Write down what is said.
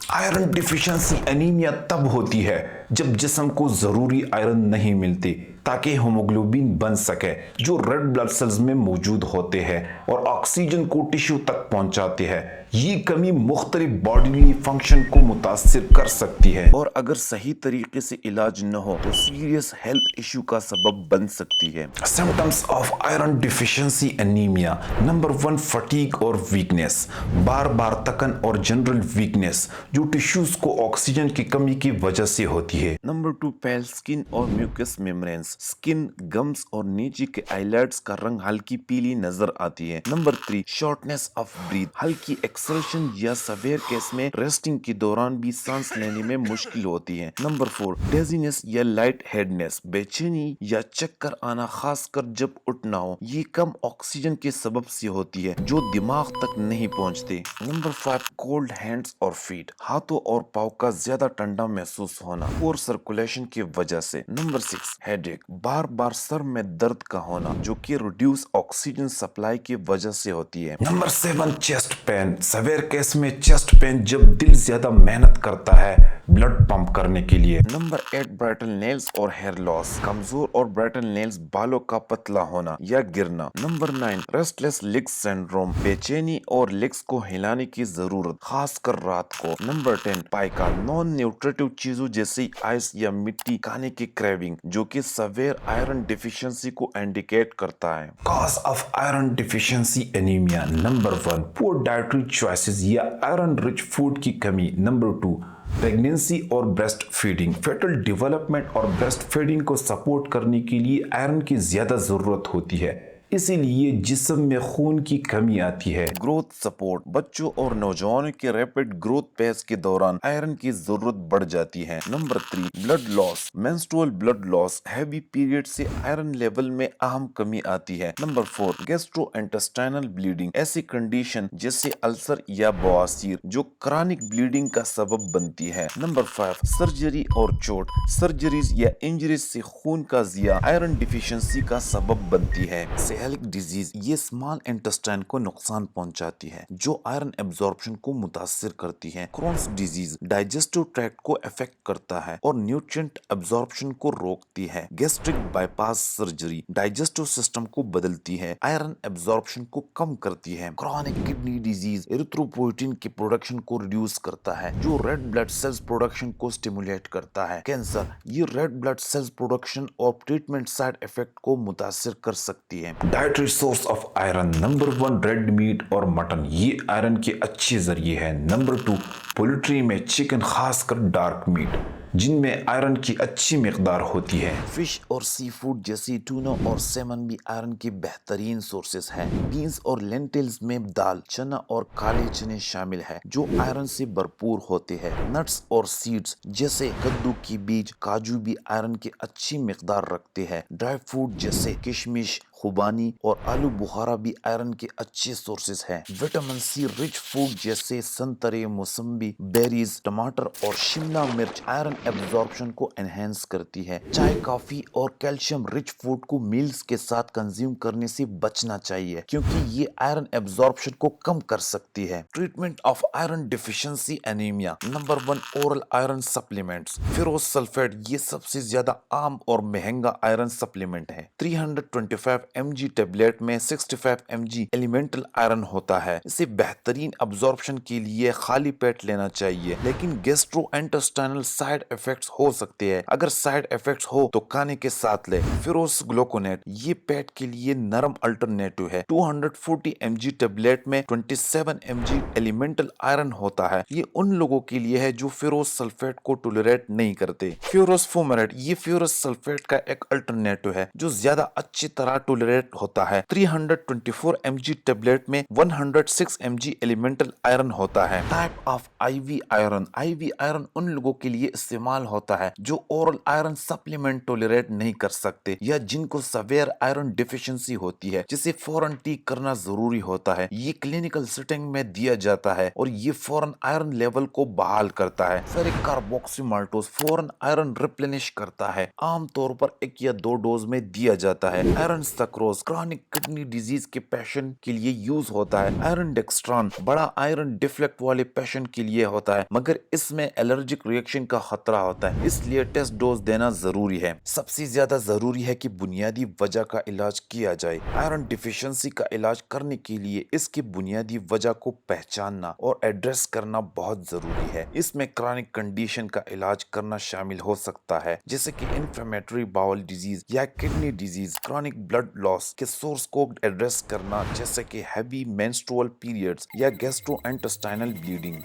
Iron deficiency anaemia तब होती है जब जिस्म को जरूरी आयरन नहीं मिलती ताकि हीमोग्लोबिन बन सके जो रेड ब्लड सेल्स में मौजूद होते हैं और ऑक्सीजन को टिश्यू तक पहुंचाते हैं। ये कमी मुख्तलिफ बॉडीली फंक्शन को मुतासिर कर सकती है और अगर सही तरीके से इलाज न हो तो सीरियस हेल्थ इशू का सबब बन सकती है। Symptoms of iron deficiency anaemia. Number 1, fatigue और वीकनेस, बार बार थकन और जनरल वीकनेस जो टिश्यूज को ऑक्सीजन की कमी की वजह से होती है। नंबर 2, पेल स्किन और म्यूकस मेम्ब्रेन्स, स्किन, गम्स और नीचे के आईलेट्स का रंग हल्की पीली नजर आती है। नंबर 3, शॉर्टनेस ऑफ ब्रीथ, हल्की एक्सर्शन या सवेयर केस में रेस्टिंग के दौरान भी सांस लेने में मुश्किल होती है। नंबर 4, डेजीनेस या लाइट हेडनेस, बेचैनी या चक्कर आना खासकर जब उठना हो। ये कम ऑक्सीजन के सबब से होती है जो दिमाग तक नहीं पहुंचते। नंबर 5, कोल्ड हैंड्स और फीट, हाथों और पाँव का ज्यादा ठंडा महसूस होना और सर्कुलेशन की वजह से। नंबर 6, हेडेक, बार बार सर में दर्द का होना जो कि रिड्यूस ऑक्सीजन सप्लाई की वजह से होती है। Number 7, chest pain, severe case में चेस्ट पेन जब दिल ज्यादा मेहनत करता है ब्लड पंप करने के लिए। नंबर 8, ब्राइटल नेल्स और हेयर लॉस, कमजोर और ब्राइटल नेल्स, बालों का पतला होना या गिरना। नंबर 9, रेस्टलेस लेग्स सिंड्रोम, बेचैनी और लेग्स को हिलाने की जरूरत खासकर रात को। नंबर 10, पाइका, नॉन न्यूट्रिटिव चीजों जैसे आइस या मिट्टी खाने की क्रेविंग जो कि सवेयर आयरन डिफिशियंसी को इंडिकेट करता है। Cause of iron deficiency anaemia. Number 1, poor dietary choices या आयरन रिच फूड की कमी। नंबर 2, प्रेगनेंसी और ब्रेस्ट फीडिंग, फेटल डेवलपमेंट और ब्रेस्ट फीडिंग को सपोर्ट करने के लिए आयरन की ज्यादा जरूरत होती है, इसीलिए जिस्म में खून की कमी आती है। ग्रोथ सपोर्ट, बच्चों और नौजवानों के रैपिड ग्रोथ पेस के दौरान आयरन की जरूरत बढ़ जाती है। Number 3, blood loss, menstrual blood loss, heavy period से आयरन लेवल में अहम कमी आती है। नंबर 4, गैस्ट्रोइंटेस्टाइनल ब्लीडिंग, ऐसी कंडीशन जैसे अल्सर या बवासीर जो क्रॉनिक ब्लीडिंग का सबब बनती है। नंबर 5, सर्जरी और चोट, सर्जरीज या इंजरीज से खून का जिया आयरन डिफिशियंसी का सबब बनती है। सेलिक डिजीज, ये स्मॉल इंटेस्टाइन को नुकसान पहुंचाती है जो आयरन एब्जॉर्प्शन को मुतासिर करती है। क्रोन्स डिजीज डाइजेस्टिव ट्रैक्ट को अफेक्ट करता है और न्यूट्रिएंट एब्जॉर्प्शन को रोकती है। Gastric bypass surgery digestive system को बदलती है, आयरन एब्जॉर्प्शन को कम करती है। क्रोनिक किडनी डिजीज एरिथ्रोपोइटिन की प्रोडक्शन को रिड्यूस करता है जो रेड ब्लड सेल्स प्रोडक्शन को स्टिमुलेट करता है। कैंसर, ये रेड ब्लड सेल्स प्रोडक्शन और ट्रीटमेंट साइड इफेक्ट को मुतासिर कर सकती है। Dietary source of iron. Number 1, red meat और मटन, ये आयरन के अच्छे जरिए है। नंबर 2, पोल्ट्री में चिकन, खासकर डार्क मीट जिनमें आयरन की अच्छी मिकदार होती है। फिश और सी फूड जैसी टूना और सैमन भी आयरन के बेहतरीन सोर्सेस हैं। बीन्स और लेंटिल्स में दाल, चना और काले चने शामिल है जो आयरन से भरपूर होते हैं। नट्स और सीड्स जैसे कद्दू की बीज, काजू भी आयरन की अच्छी मिकदार रखते हैं। ड्राई फ्रूट जैसे किशमिश, खुबानी और आलू बुखारा भी आयरन के अच्छे सोर्सेज हैं। विटामिन सी रिच फूड जैसे संतरे, मौसम्बी, बेरीज, टमाटर और शिमला मिर्च आयरन एब्जॉर्प्शन को एनहेंस करती है। चाय, कॉफी और कैल्शियम रिच फूड को मील्स के साथ कंज्यूम करने से बचना चाहिए क्योंकि ये आयरन एब्जॉर्प्शन को कम कर सकती है। Treatment of iron deficiency anaemia. Number 1, oral iron supplements. Ferrous sulphate, ये सबसे ज्यादा आम और महंगा आयरन सप्लीमेंट है। 325 mg टेबलेट में 65 mg एलिमेंटल आयरन होता है। इसे बेहतरीन अब्जॉर्प्शन के लिए खाली पेट लेना चाहिए, लेकिन गैस्ट्रोइंटेस्टाइनल साइड इफेक्ट्स हो सकते हैं। अगर साइड इफेक्ट्स हो तो खाने के साथ ले। फिरोस ग्लूकोनेट, ये पेट के लिए नरम अल्टरनेटिव है। 240 mg टेबलेट में 27 mg एलिमेंटल आयरन होता है। ये उन लोगों के लिए है जो फेरोस सल्फेट को टॉलरेट नहीं करते। फेरोस फुमेरेट, ये फेरोस सल्फेट का एक अल्टरनेटिव है जो ज्यादा अच्छी तरह टॉलरेट होता है। 324 mg टेबलेट में 106 mg एलिमेंटल आयरन होता है। Type of IV iron, IV iron उन लोगों के लिए इस्तेमाल होता है जो ओरल आयरन सप्लीमेंट टॉलरेट नहीं कर सकते या जिनको सवेयर आयरन डिफिशियंसी होती है जिसे फौरन ठीक करना जरूरी होता है। ये क्लिनिकल सेटिंग में दिया जाता है और ये फौरन आयरन लेवल को बहाल करता है। फेरिक कार्बोक्सीमाल्टोज फौरन आयरन रिप्लेनिश करता है। आमतौर पर 1 या 2 डोज में दिया जाता है। Iron screws chronic kidney disease کے پیشنٹ کے لیے یوز ہوتا ہے. آئرن ڈیکسٹران بڑا آئرن ڈیفلیکٹ والے پیشنٹ کے لیے ہوتا ہے مگر اس میں الرجک ریئیکشن کا خطرہ ہوتا ہے, اس لیے ٹیسٹ ڈوز دینا ضروری ہے. سب سے زیادہ ضروری ہے کہ بنیادی وجہ کا علاج کیا جائے. آئرن ڈیفیشنسی کا علاج کرنے کے لیے اس کی بنیادی وجہ کو پہچاننا اور ایڈریس کرنا بہت ضروری ہے. اس میں کرونک کنڈیشن کا علاج کرنا شامل ہو سکتا ہے جیسے کہ انفلیمیٹری باؤل ڈیزیز یا کڈنی ڈیزیز. کرونک بلڈ لاس کے سورس کو ایڈریس کرنا جیسے کہ ہیوی مینسٹرول پیریڈز یا گیسٹرو انٹسٹائنل بلیڈنگ.